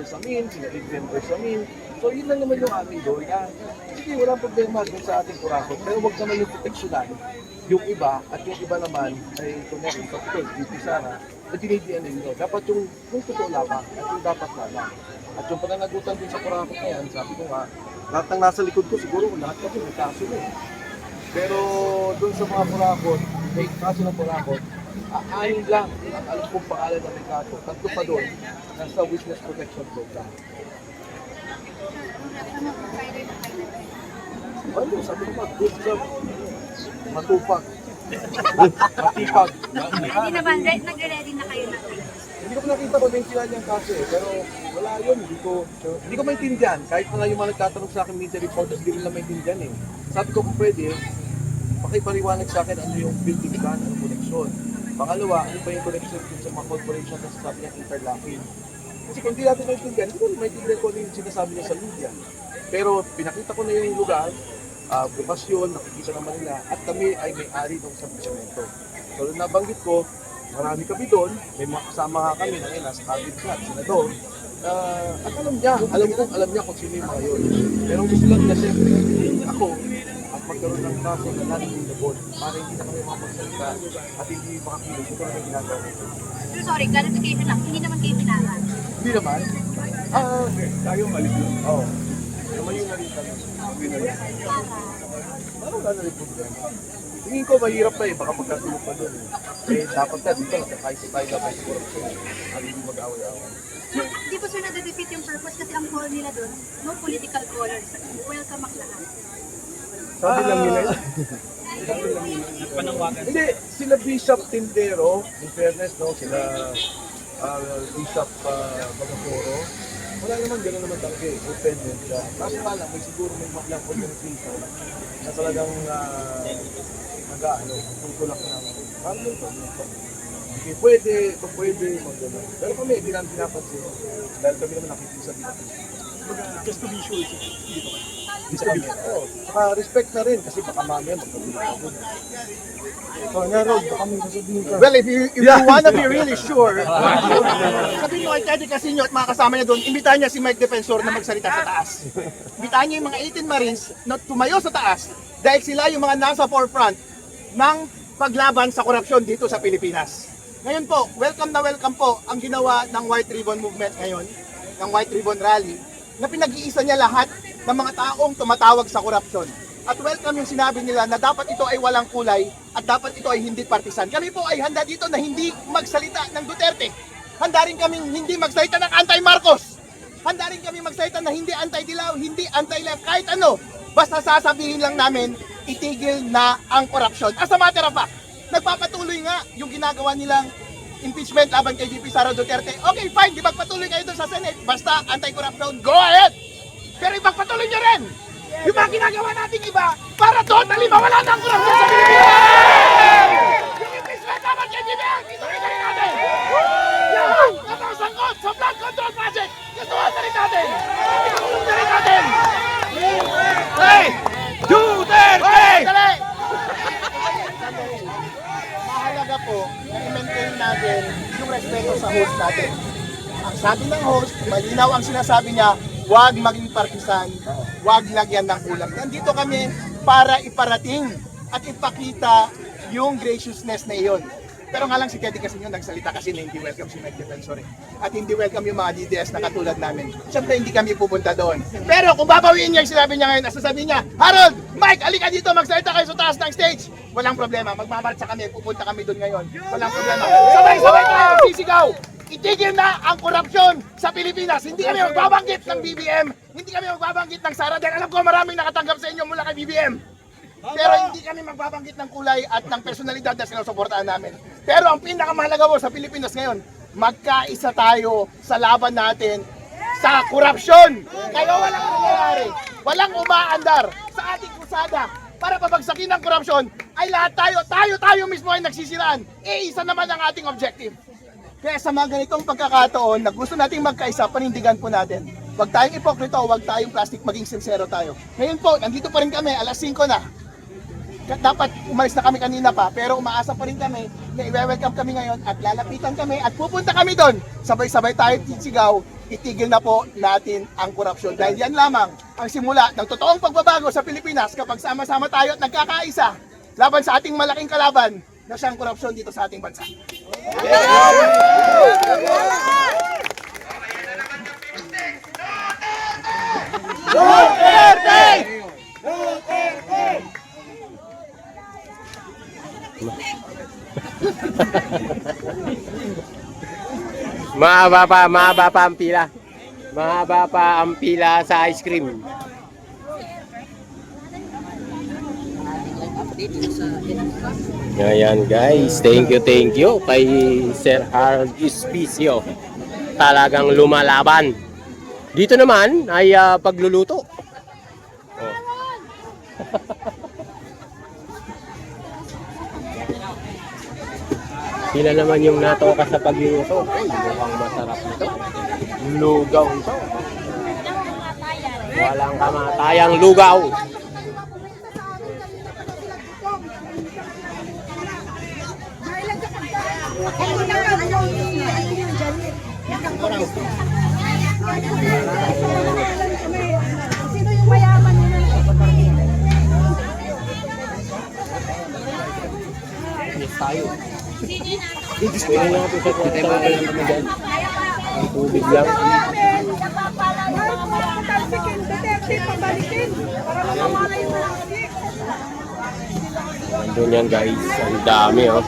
sponsors amin, sila members amin. So yun lang naman yung amin doon na sige, walang problema doon sa ating kurakot. Pero huwag naman yung proteksyonan yung iba at yung iba naman ay kunwari, kapag DP Sara, na dinidiyan ninyo. Dapat yung totoo lamang at yung dapat lamang. At yung pananagutan din sa kurakot na yan, sabi ko nga, lahat ng nasa likod ko siguro, lahat kami may kaso na eh. Pero doon sa mga kurakot, may kaso ng kurakot, anin lang ang alam kong pangalan ng may kaso. Tatlo pa doon, nasa witness protection program. Ano, sabi ko ba, good job. Matupag. Matipag. Hindi naman, nag-ready na kayo na. Hindi ko nakita ko din sila niyang kaso eh, pero wala yun, hindi ko maintindihan. Kahit na yung mga nagtatanong sa akin media reporters, hindi nila maintindihan eh. Sabi ko kung pwede, pakipaliwanag sa akin ano yung building plan, ano connection. Pangalawa, ano ba yung connection sa mga corporation na sasabi niya interlocking. Kasi kung hindi natin maintindihan, hindi ko rin maintindihan ko ano yung sinasabi niya sa media. Pero pinakita ko na yung lugar, bukas yun, nakikita naman nila, at kami ay may-ari ng establishmento. So nabanggit ko, marami kami doon, may mga kasama nga kami na nasa cabinet na, senador. At alam niya kung sino yung mga yun. Pero gusto lang niya siyempre, ako, at magkaroon ng kaso na non-readable para hindi na kami makapagsalita at hindi makakilig. Ito na yung ginagawa nito. So sorry, clarification lang, hindi naman kayo pinaran. Hindi naman. Tayo mali yun. Oo. Naman yung narita na. Parang na-report yan. Tingin ko mahirap pa eh, baka magkatulog pa doon eh. Eh, dapat ka dito, nakakaisa tayo na tayo siguro sa hindi mag-away-away. Hindi po sir na-defeat yung purpose kasi ang call nila doon, no political callers. Welcome ang lahat. Sabi lang nila yun. Hindi, sila Bishop Tindero, in fairness, no, sila Bishop Bagaporo, wala naman, gano'n naman talaga eh, independent siya. Kaso nga lang, may siguro may maklang organization na talagang tutulak ng parang ito. Okay, pwede, mag-gano'n. Pero kami, hindi namin pinapansin. Dahil kami naman nakikita sa Pilipinas. Just to be sure, dito ka. Oo, saka respect na rin kasi baka mamaya magpapilita ko. Well, if you wanna be really sure, sabihin nyo kay Teddy Casino at mga kasama niya doon, imbitahan niya si Mike Defensor na magsalita sa taas. Imbitahan niya yung mga 18 Marines na tumayo sa taas dahil sila yung mga nasa forefront ng paglaban sa korupsyon dito sa Pilipinas. Ngayon po, welcome na welcome po ang ginawa ng White Ribbon Movement ngayon, ng White Ribbon Rally, na pinag-iisa niya lahat ng mga taong tumatawag sa korupsyon. At welcome yung sinabi nila na dapat ito ay walang kulay at dapat ito ay hindi partisan. Kami po ay handa dito na hindi magsalita ng Duterte. Handa rin kaming hindi magsalita ng anti-Marcos. Handa rin kami magsalita na hindi anti-Dilaw, hindi anti-left, kahit ano. Basta sasabihin lang namin, itigil na ang korupsyon. As a matter of fact, nagpapatuloy nga yung ginagawa nilang impeachment laban kay VP Sara Duterte. Okay, fine, di magpatuloy kayo doon sa Senate. Basta anti-corruption, go ahead! Pero ipagpatuloy nyo rin yung mga ginagawa nating iba para totally mawala na ang korupsyon sa Pilipinas! Yung impeachment laban kay VP, ituloy natin! Yan! Nakasangkot sa flood control project! Gustuhan na rin natin! Ikulong na rin natin! Hey! Duterte! Dali! Mahalaga po na i-maintain natin yung respeto sa host natin. Ang sabi ng host, malinaw ang sinasabi niya, huwag maging partisan, huwag lagyan ng ulam. Nandito kami para iparating at ipakita yung graciousness na iyon. Pero nga lang si Teddy kasi nagsalita kasi na hindi welcome si Mike Defensor eh. At hindi welcome yung mga DDS na katulad namin. Siyempre hindi kami pupunta doon. Pero kung babawiin niya yung sinabi niya ngayon, sasabihin niya, Harold, Mike, alika dito, magsalita kayo sa taas ng stage. Walang problema, magmamarcha kami, pupunta kami doon ngayon. Walang problema. Sabay-sabay tayo sisigaw. Itigil na ang korupsyon sa Pilipinas. Hindi kami magbabanggit ng BBM. Hindi kami magbabanggit ng Sara. Dahil alam ko maraming nakatanggap sa inyo mula kay BBM. Pero hindi kami magbabanggit ng kulay at ng personalidad na sinusuportahan namin. Pero ang pinakamahalaga po sa Pilipinas ngayon, magkaisa tayo sa laban natin sa korupsyon. Kaya walang nangyayari, walang umaandar sa ating krusada para pabagsakin ang korupsyon ay lahat tayo mismo ay nagsisiraan. Isa naman ang ating objective. Kaya sa mga ganitong pagkakataon na gusto nating magkaisa, panindigan po natin. Huwag tayong ipokrito, huwag tayong plastic, maging sincero tayo. Ngayon po, nandito pa rin kami, alas 5 na. Dapat umalis na kami kanina pa, pero umaasa pa rin kami na i-welcome kami ngayon at lalapitan kami at pupunta kami doon. Sabay-sabay tayo sisigaw, itigil na po natin ang korupsyon. Dahil yan lamang ang simula ng totoong pagbabago sa Pilipinas kapag sama-sama tayo at nagkakaisa laban sa ating malaking kalaban na siyang korupsyon dito sa ating bansa. Mahaba pa ang pila. Mahaba pa ang pila sa ice cream. Ayan guys, thank you kay Sir Harold Espicio. Talagang lumalaban. Dito naman ay pagluluto. Oh. Sila naman yung natoka sa pagluluto. Uy, mukhang masarap ito. Lugaw ito. Walang kamatayang lugaw. Sino yung mayaman nila? Tayo. Pwede nga po sa kwarta dyan. Ang tubig lang. Nandun yan guys. Ang dami oh.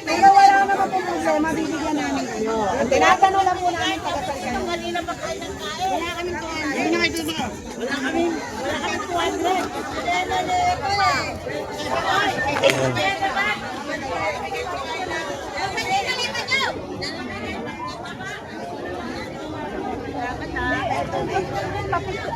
Pero wala naman po problema, bibigyan namin kayo. Ang tinatanong lang po namin pagkasal kanina pa kayo ng kain. Wala kaming 200. Wala kaming 200.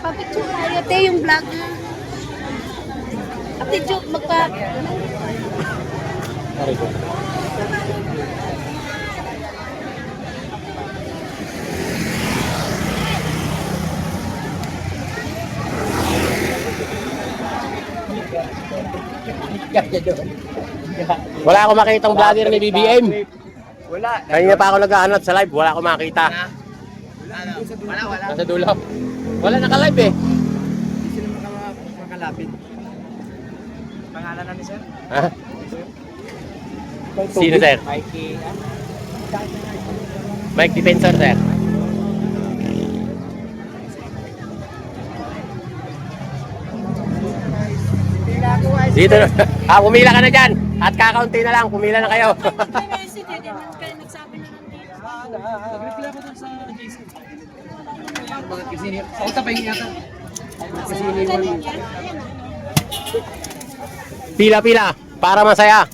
Papicture tayo, te, yung vlog. Papicture, Pare ko. Wala akong makitang vlogger ni BBM. Wala. Kanina pa ako nag-aanap sa live, wala akong makita. Wala. Nasa dulo. Wala naka-live eh. Hindi sila makalapit. Pangalan namin, sir? Ha? Sino sir? Mikey. Mike Defensor sir. Dito na. Pumila ka na dyan. At kakaunti na lang. Pumila na kayo. Nag-reply ko dun sa JC. Sa uta pa yung yata. Pila-pila. Para masaya.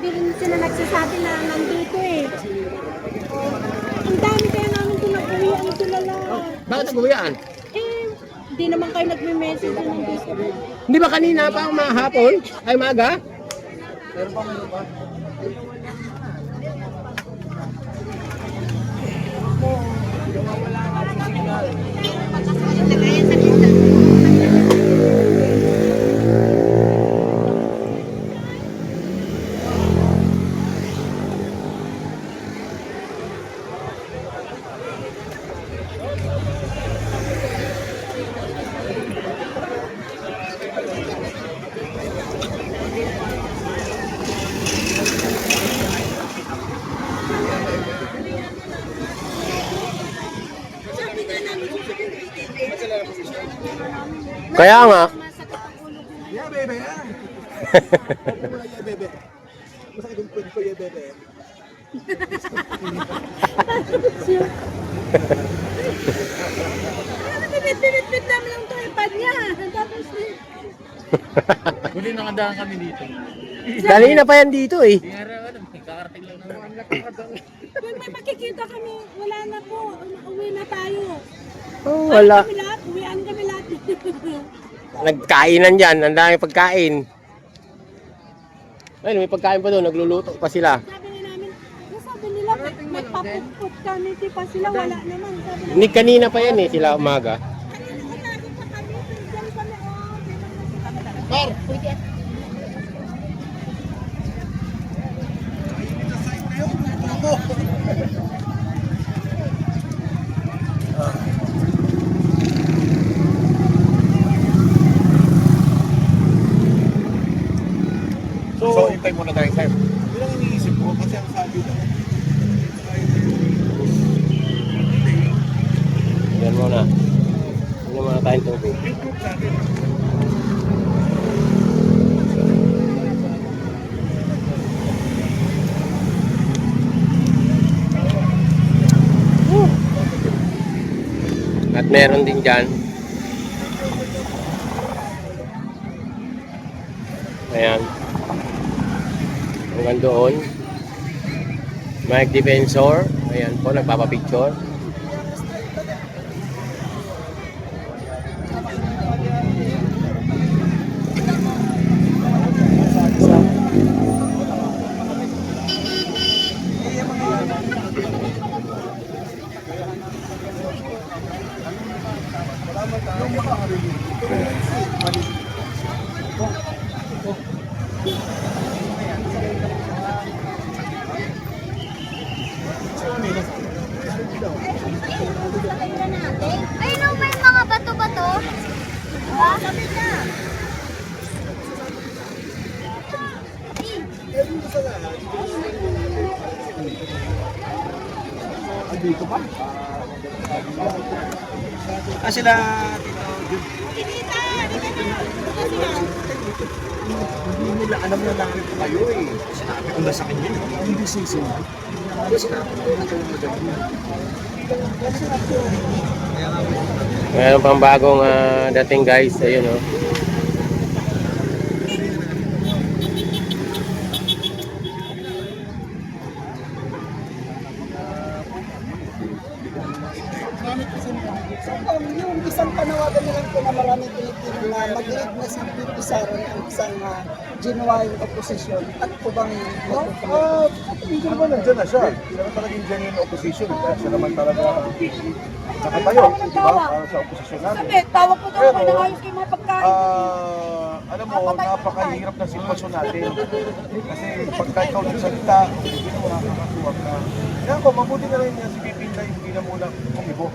Di rin sila nagsasabi na nandito eh. Ang dami kaya namin pinag-uwian sila lang. Bakit nag-uwian? Eh, di naman kayo nagme-message na nandito. Hindi ba kanina pa ang mahapon? Ay maga? Pero pa may pa. Kaya nga. Yeah, bebe, yan. Yeah, bebe. Masakit yung pwede ko, yeah, bebe. Pinit-pinit namin yung tripod niya. Tapos Huli nakadaan kami dito. Kanina pa yan dito eh. Kakarating lang naman. kung may makikita kami, wala na po. Uwi na tayo. Oh, wala. Kami lahat, uwian kami lahat. Nagkainan dyan. Ang dami pagkain. Ayun, may pagkain pa doon. Nagluluto pa sila. Sabi nila, may papupot kami, di pa sila, wala naman. Sabi nila, Ni kanina pa yan eh. Sila umaga. kanina umaga pa kami, dyan kami, Par! So, hintay muna tayo, sir. Yun ang iniisip ko kasi ang sabi na, Yan muna. Hindi muna tayong tubig. yung group natin, At meron din dyan. Ayan. Hanggang doon. Mic Defensor. Ayan po, nagpapapicture. Ay, no, may mga bato-bato. Ah, sabi na. dito pa. Sila hindi nila alam na narito kayo eh. Sinabi ko na sa kanya, hindi sising. Sinabi ko na kayo Meron pang bagong dating guys. Ayun oh. Yung isang panawagan na lang po na maraming Pilipino na mag-lead na si P.P. Sara ang isang genuine opposition at po bang hindi naman nandyan na siya. Siya na talagang genuine opposition. Siya naman talaga nakatayo, di ba? Sa opposition natin. Tawag ko daw Pero, kayo na ayos kayo mga pagkain. alam mo, napakahirap na sitwasyon natin. Kasi pagka ikaw nagsalita, hindi mo nakakatuwag na. Kaya ako, mabuti na rin yan si Pipin na hindi na muna kumibo.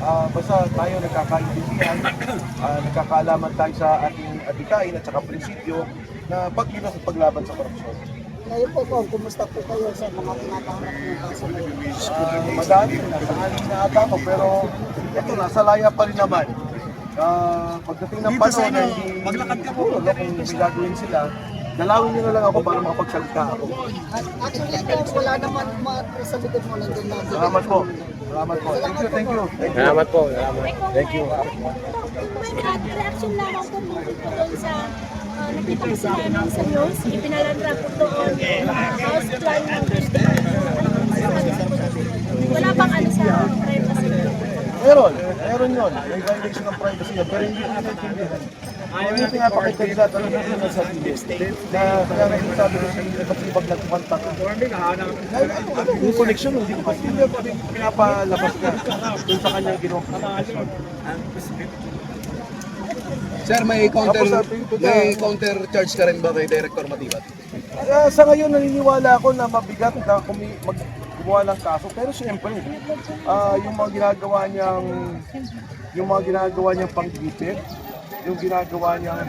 Basta tayo nagkakaintindihan, nagkakaalaman tayo sa ating adikain at saka prinsipyo na pagkilos at paglaban sa korupsyon. kayo po po, kumusta po kayo sa mga tinatanggap ng kaso na yun? Madami, nasa aling na ata ako, pero ito, nasa laya pa rin naman. Pagdating ng panahon na hindi maglakad ka po, kung may gagawin sila, dalawin nyo na lang ako para makapagsalita ako. Actually, ito, wala naman mga sa likod mo nandun na. Salamat po. Salamat po. Thank you, thank you. Thank you. Salamat po. Salamat. Thank you. Reaction lamang po dito doon sa nakita ko sa namin sa news, ipinalandra po doon house plan ng wala pang ano sa privacy. Meron yun. May violation ng privacy yun, pero hindi ko natintindihan. Yung pinapakita nila talaga na sa TV na kaya nga yung sabi ko sa inyo kasi pag nagpunta ka. Yung connection, hindi ko kasi pinapalabas na dun sa kanyang ginawa. Sir, may counter charge ka rin ba kay Director Matibat? Sa ngayon naniniwala ako na mabigat na gumawa ng kaso, pero siyempre yung mga ginagawa niyang panggipit, yung ginagawa niyang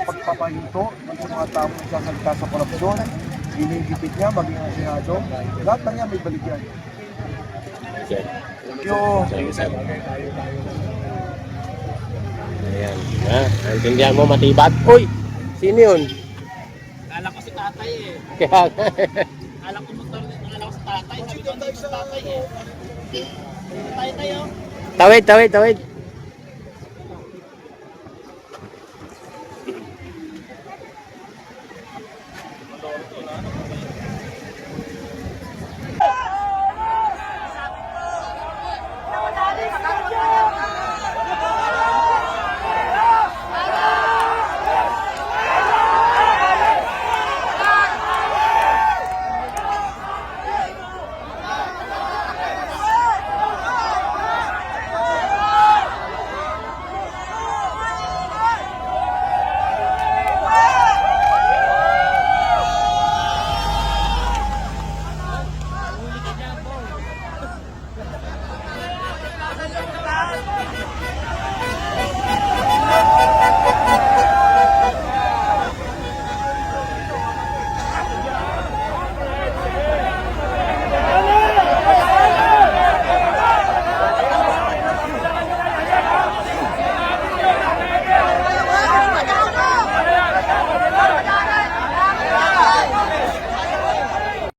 pagpapahinto sa mga taong nagsasalita sa korupsyon, ginigipit niya maging ang Senado, lahat na niya may balik yan. Thank you. Ayan. Naintindihan mo, Matibat. Uy! Sino yun? Kala ko si tatay eh. Kaya Kala ko si tatay. Sabi ko si tatay eh. Tayo. Tawid, tawid, tawid.